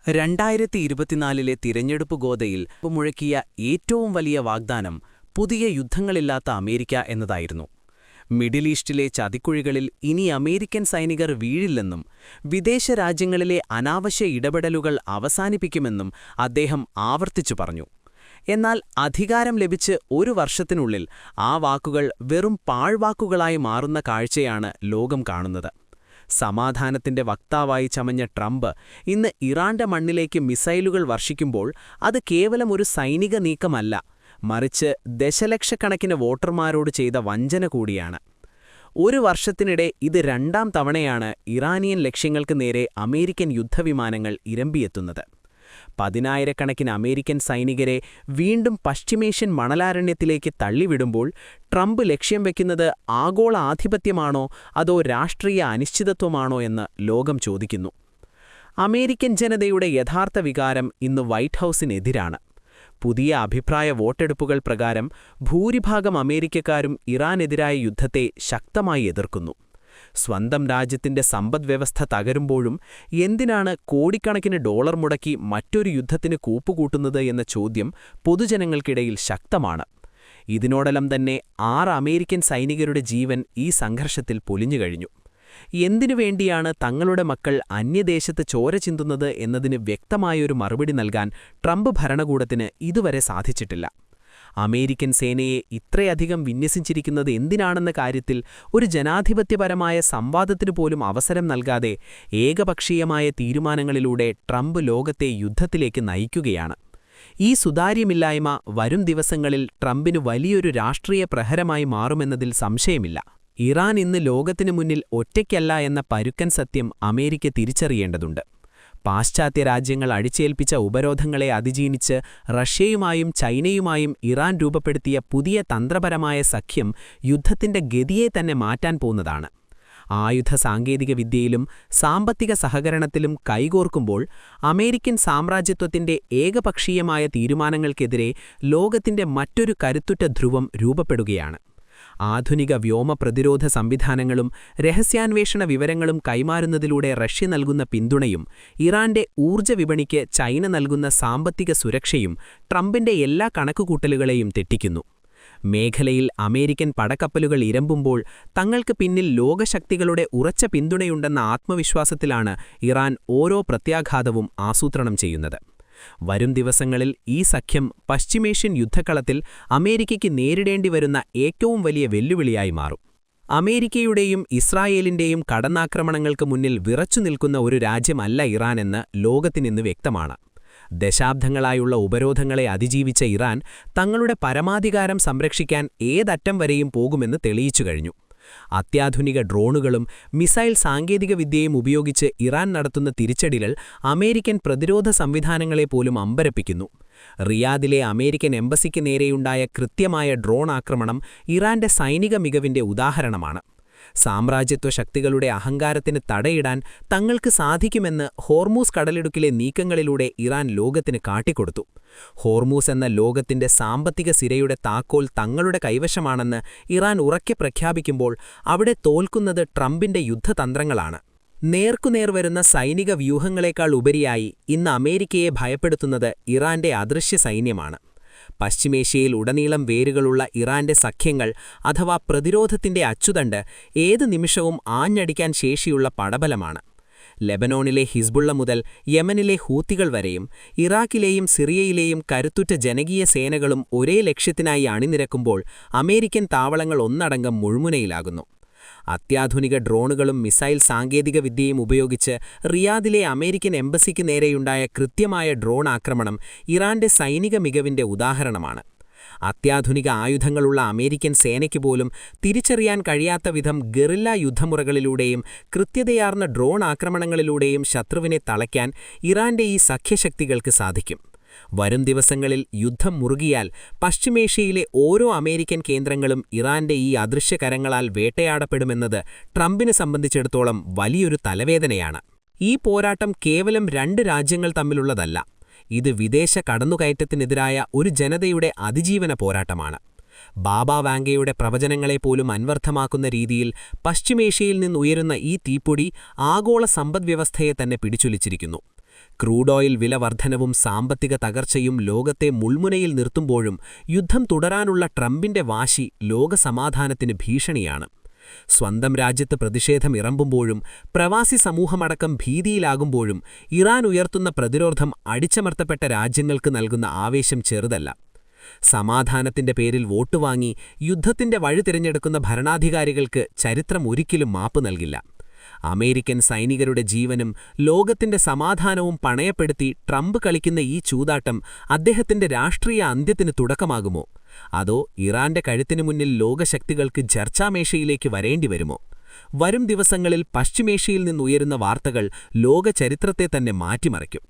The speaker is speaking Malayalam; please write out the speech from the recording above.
2024 തിരഞ്ഞെടുപ്പ് ഗോദയിൽ മുഴക്കിയ ഏറ്റവും വലിയ വാഗ്ദാനം പുതിയ യുദ്ധങ്ങളില്ലാത്ത അമേരിക്ക എന്നതായിരുന്നു. മിഡിൽ ഈസ്റ്റിലെ ചതിക്കുഴികളിൽ ഇനി അമേരിക്കൻ സൈനികർ വീഴില്ലെന്നും വിദേശ രാജ്യങ്ങളിലെ അനാവശ്യ ഇടപെടലുകൾ അവസാനിപ്പിക്കുമെന്നും അദ്ദേഹം ആവർത്തിച്ചു പറഞ്ഞു. എന്നാൽ അധികാരം ലഭിച്ച് ഒരു വർഷത്തിനുള്ളിൽ ആ വാക്കുകൾ വെറും പാഴ്വാക്കുകളായി മാറുന്ന കാഴ്ചയാണ് ലോകം കാണുന്നത്. സമാധാനത്തിന്റെ വക്താവായി ചമഞ്ഞ ട്രംപ് ഇന്ന് ഇറാന്റെ മണ്ണിലേക്ക് മിസൈലുകൾ വർഷിക്കുമ്പോൾ അത് കേവലം ഒരു സൈനിക നീക്കമല്ല, മറിച്ച് ദശലക്ഷക്കണക്കിന് വോട്ടർമാരോട് ചെയ്ത വഞ്ചന കൂടിയാണ്. ഒരു വർഷത്തിനിടെ ഇത് രണ്ടാം തവണയാണ് ഇറാനിയൻ ലക്ഷ്യങ്ങൾക്ക് നേരെ അമേരിക്കൻ യുദ്ധവിമാനങ്ങൾ ഇരമ്പിയെത്തുന്നത്. 10,000-കണക്കിന് അമേരിക്കൻ സൈനികരെ വീണ്ടും പശ്ചിമേഷ്യൻ മണലാരണ്യത്തിലേക്ക് തള്ളിവിടുമ്പോൾ ട്രംപ് ലക്ഷ്യം വയ്ക്കുന്നത് ആഗോള ആധിപത്യമാണോ അതോ രാഷ്ട്രീയ അനിശ്ചിതത്വമാണോ എന്ന് ലോകം ചോദിക്കുന്നു. അമേരിക്കൻ ജനതയുടെ യഥാർത്ഥ വികാരം ഇന്ന് വൈറ്റ് ഹൗസിനെതിരാണ്. പുതിയ അഭിപ്രായ വോട്ടെടുപ്പുകൾ പ്രകാരം ഭൂരിഭാഗം അമേരിക്കക്കാരും ഇറാനെതിരായ യുദ്ധത്തെ ശക്തമായി എതിർക്കുന്നു. സ്വന്തം രാജ്യത്തിന്റെ സമ്പദ്വ്യവസ്ഥ തകരുമ്പോഴും എന്തിനാണ് കോടിക്കണക്കിന് ഡോളർ മുടക്കി മറ്റൊരു യുദ്ധത്തിന് കൂപ്പുകൂട്ടുന്നത് എന്ന ചോദ്യം പൊതുജനങ്ങൾക്കിടയിൽ ശക്തമാണ്. ഇതിനോടകം തന്നെ 6 അമേരിക്കൻ സൈനികരുടെ ജീവൻ ഈ സംഘർഷത്തിൽ പൊലിഞ്ഞുകഴിഞ്ഞു. എന്തിനുവേണ്ടിയാണ് തങ്ങളുടെ മക്കൾ അന്യദേശത്ത് ചോര ചിന്തുന്നത് എന്നതിന് വ്യക്തമായൊരു മറുപടി നൽകാൻ ട്രംപ് ഭരണകൂടത്തിന് ഇതുവരെ സാധിച്ചിട്ടില്ല. അമേരിക്കൻ സേനയെ ഇത്രയധികം വിന്യസിച്ചിരിക്കുന്നത് എന്തിനാണെന്ന കാര്യത്തിൽ ഒരു ജനാധിപത്യപരമായ സംവാദത്തിനു പോലും അവസരം നൽകാതെ ഏകപക്ഷീയമായ തീരുമാനങ്ങളിലൂടെ ട്രംപ് ലോകത്തെ യുദ്ധത്തിലേക്ക് നയിക്കുകയാണ്. ഈ സുതാര്യമില്ലായ്മ വരും ദിവസങ്ങളിൽ ട്രംപിന് വലിയൊരു രാഷ്ട്രീയ പ്രഹരമായി മാറുമെന്നതിൽ സംശയമില്ല. ഇറാൻ ഇന്ന് ലോകത്തിനു മുന്നിൽ ഒറ്റയ്ക്കല്ല എന്ന പരുക്കൻ സത്യം അമേരിക്ക തിരിച്ചറിയേണ്ടതുണ്ട്. പാശ്ചാത്യ രാജ്യങ്ങൾ അടിച്ചേൽപ്പിച്ച ഉപരോധങ്ങളെ അതിജീവിച്ച് റഷ്യയുമായും ചൈനയുമായും ഇറാൻ രൂപപ്പെടുത്തിയ പുതിയ തന്ത്രപരമായ സഖ്യം യുദ്ധത്തിന്റെ ഗതിയെ തന്നെ മാറ്റാൻ പോകുന്നതാണ്. ആയുധ സാങ്കേതികവിദ്യയിലും സാമ്പത്തിക സഹകരണത്തിലും കൈകോർക്കുമ്പോൾ അമേരിക്കൻ സാമ്രാജ്യത്വത്തിന്റെ ഏകപക്ഷീയമായ തീരുമാനങ്ങൾക്കെതിരെ ലോകത്തിന്റെ മറ്റൊരു കരുത്തുറ്റ ധ്രുവം രൂപപ്പെടുകയാണ്. ആധുനിക വ്യോമ പ്രതിരോധ സംവിധാനങ്ങളും രഹസ്യാന്വേഷണ വിവരങ്ങളും കൈമാറുന്നതിലൂടെ റഷ്യ നൽകുന്ന പിന്തുണയും ഇറാന്റെ ഊർജ്ജ വിപണിക്ക് ചൈന നൽകുന്ന സാമ്പത്തിക സുരക്ഷയും ട്രംപിന്റെ എല്ലാ കണക്കുകൂട്ടലുകളെയും തെറ്റിക്കുന്നു. മേഖലയിൽ അമേരിക്കൻ പടക്കപ്പലുകൾ ഇരമ്പുമ്പോൾ തങ്ങൾക്ക് പിന്നിൽ ലോകശക്തികളുടെ ഉറച്ച പിന്തുണയുണ്ടെന്ന ആത്മവിശ്വാസത്തിലാണ് ഇറാൻ ഓരോ പ്രത്യാഘാതവും ആസൂത്രണം ചെയ്യുന്നത്. വരും ദിവസങ്ങളിൽ ഈ സഖ്യം പശ്ചിമേഷ്യൻ യുദ്ധക്കളത്തിൽ അമേരിക്കയ്ക്ക് നേരിടേണ്ടി വരുന്ന ഏറ്റവും വലിയ വെല്ലുവിളിയായി മാറും. അമേരിക്കയുടെയും ഇസ്രായേലിന്റെയും കടന്നാക്രമണങ്ങൾക്ക് മുന്നിൽ വിറച്ചു നിൽക്കുന്ന ഒരു രാജ്യമല്ല ഇറാനെന്ന് ലോകത്തിനിന്ന് വ്യക്തമാണ്. ദശാബ്ദങ്ങളായുള്ള ഉപരോധങ്ങളെ അതിജീവിച്ച ഇറാൻ തങ്ങളുടെ പരമാധികാരം സംരക്ഷിക്കാൻ ഏതറ്റം വരെയും പോകുമെന്ന് തെളിയിച്ചു കഴിഞ്ഞു. അത്യാധുനിക ഡ്രോണുകളും മിസൈൽ സാങ്കേതികവിദ്യയും ഉപയോഗിച്ച് ഇറാൻ നടത്തുന്ന തിരിച്ചടികൾ അമേരിക്കൻ പ്രതിരോധ സംവിധാനങ്ങളെപ്പോലും അമ്പരപ്പിക്കുന്നു. റിയാദിലെ അമേരിക്കൻ എംബസിക്ക് നേരെയുണ്ടായ കൃത്യമായ ഡ്രോൺ ആക്രമണം ഇറാന്റെ സൈനിക മികവിന്റെ ഉദാഹരണമാണ്. സാമ്രാജ്യത്വ ശക്തികളുടെ അഹങ്കാരത്തിന് തടയിടാൻ തങ്ങൾക്ക് സാധിക്കുമെന്ന് ഹോർമൂസ് കടലിടുക്കിലെ നീക്കങ്ങളിലൂടെ ഇറാൻ ലോകത്തിന് കാട്ടിക്കൊടുത്തു. ഹോർമൂസ് എന്ന ലോകത്തിന്റെ സാമ്പത്തിക സിരയുടെ താക്കോൽ തങ്ങളുടെ കൈവശമാണെന്ന് ഇറാൻ ഉറക്കെ പ്രഖ്യാപിക്കുമ്പോൾ അവിടെ തോൽക്കുന്നത് ട്രംപിന്റെ യുദ്ധതന്ത്രങ്ങളാണ്. നേർക്കുനേർ വരുന്ന സൈനിക വ്യൂഹങ്ങളെക്കാൾ ഉപരിയായി ഇന്ന് അമേരിക്കയെ ഭയപ്പെടുത്തുന്നത് ഇറാന്റെ അദൃശ്യ സൈന്യമാണ്. പശ്ചിമേഷ്യയിൽ ഉടനീളം വേരുകളുള്ള ഇറാന്റെ സഖ്യങ്ങൾ അഥവാ പ്രതിരോധത്തിന്റെ അച്ചുതണ്ട് ഏത് നിമിഷവും ആഞ്ഞടിക്കാൻ ശേഷിയുള്ള പടബലമാണ്. ലെബനോണിലെ ഹിസ്ബുള്ള മുതൽ യമനിലെ ഹൂത്തികൾ വരെയും ഇറാഖിലെയും സിറിയയിലെയും കരുത്തുറ്റ ജനകീയ സേനകളും ഒരേ ലക്ഷ്യത്തിനായി അണിനിരക്കുമ്പോൾ അമേരിക്കൻ താവളങ്ങൾ ഒന്നടങ്കം മുൾമുനയിലാകുന്നു. അത്യാധുനിക ഡ്രോണുകളും മിസൈൽ സാങ്കേതികവിദ്യയും ഉപയോഗിച്ച് റിയാദിലെ അമേരിക്കൻ എംബസിക്ക് നേരെയുണ്ടായ കൃത്യമായ ഡ്രോൺ ആക്രമണം ഇറാന്റെ സൈനിക മികവിന്റെ ഉദാഹരണമാണ്. അത്യാധുനിക ആയുധങ്ങളുള്ള അമേരിക്കൻ സേനയ്ക്ക് പോലും തിരിച്ചറിയാൻ കഴിയാത്ത വിധം ഗറില്ല യുദ്ധമുറകളിലൂടെയും കൃത്യതയാർന്ന ഡ്രോൺ ആക്രമണങ്ങളിലൂടെയും ശത്രുവിനെ തളയ്ക്കാൻ ഇറാന്റെ ഈ സഖ്യശക്തികൾക്ക് സാധിക്കും. വരും ദിവസങ്ങളിൽ യുദ്ധം മുറുകിയാൽ പശ്ചിമേഷ്യയിലെ ഓരോ അമേരിക്കൻ കേന്ദ്രങ്ങളും ഇറാന്റെ ഈ അദൃശ്യകരങ്ങളാൽ വേട്ടയാടപ്പെടുമെന്നത് ട്രംപിനെ സംബന്ധിച്ചിടത്തോളം വലിയൊരു തലവേദനയാണ്. ഈ പോരാട്ടം കേവലം 2 രാജ്യങ്ങൾ തമ്മിലുള്ളതല്ല, ഇത് വിദേശ കടന്നുകയറ്റത്തിനെതിരായ ഒരു ജനതയുടെ അതിജീവന പോരാട്ടമാണ്. ബാബ വാംഗയുടെ പ്രവചനങ്ങളെപ്പോലും അന്വർത്ഥമാക്കുന്ന രീതിയിൽ പശ്ചിമേഷ്യയിൽ നിന്നുയരുന്ന ഈ തീപ്പൊടി ആഗോള സമ്പദ്വ്യവസ്ഥയെ തന്നെ പിടിച്ചുലിച്ചിരിക്കുന്നു. ക്രൂഡ് ഓയിൽ വില വർധനവും സാമ്പത്തിക തകർച്ചയും ലോകത്തെ മുൾമുനയിൽ നിർത്തുമ്പോഴും യുദ്ധം തുടരാനുള്ള ട്രംപിന്റെ വാശി ലോകസമാധാനത്തിന് ഭീഷണിയാണ്. സ്വന്തം രാജ്യത്ത് പ്രതിഷേധം ഇറമ്പുമ്പോഴും പ്രവാസി സമൂഹമടക്കം ഭീതിയിലാകുമ്പോഴും ഇറാൻ ഉയർത്തുന്ന പ്രതിരോധം അടിച്ചമർത്തപ്പെട്ട രാജ്യങ്ങൾക്ക് നൽകുന്ന ആവേശം ചെറുതല്ല. സമാധാനത്തിന്റെ പേരിൽ വോട്ട് വാങ്ങി യുദ്ധത്തിന്റെ വഴി തിരഞ്ഞെടുക്കുന്ന ഭരണാധികാരികൾക്ക് ചരിത്രം ഒരിക്കലും മാപ്പ് നൽകില്ല. അമേരിക്കൻ സൈനികരുടെ ജീവനും ലോകത്തിന്റെ സമാധാനവും പണയപ്പെടുത്തി ട്രംപ് കളിക്കുന്ന ഈ ചൂതാട്ടം അദ്ദേഹത്തിന്റെ രാഷ്ട്രീയ അന്ത്യത്തിന് തുടക്കമാകുമോ? അതോ ഇറാന്റെ കഴുത്തിനു മുന്നിൽ ലോകശക്തികൾക്ക് ചർച്ചാമേശയിലേക്ക് വരേണ്ടിവരുമോ? വരും ദിവസങ്ങളിൽ പശ്ചിമേഷ്യയിൽ നിന്നുയരുന്ന വാർത്തകൾ ലോക ചരിത്രത്തെ തന്നെ മാറ്റിമറിക്കും.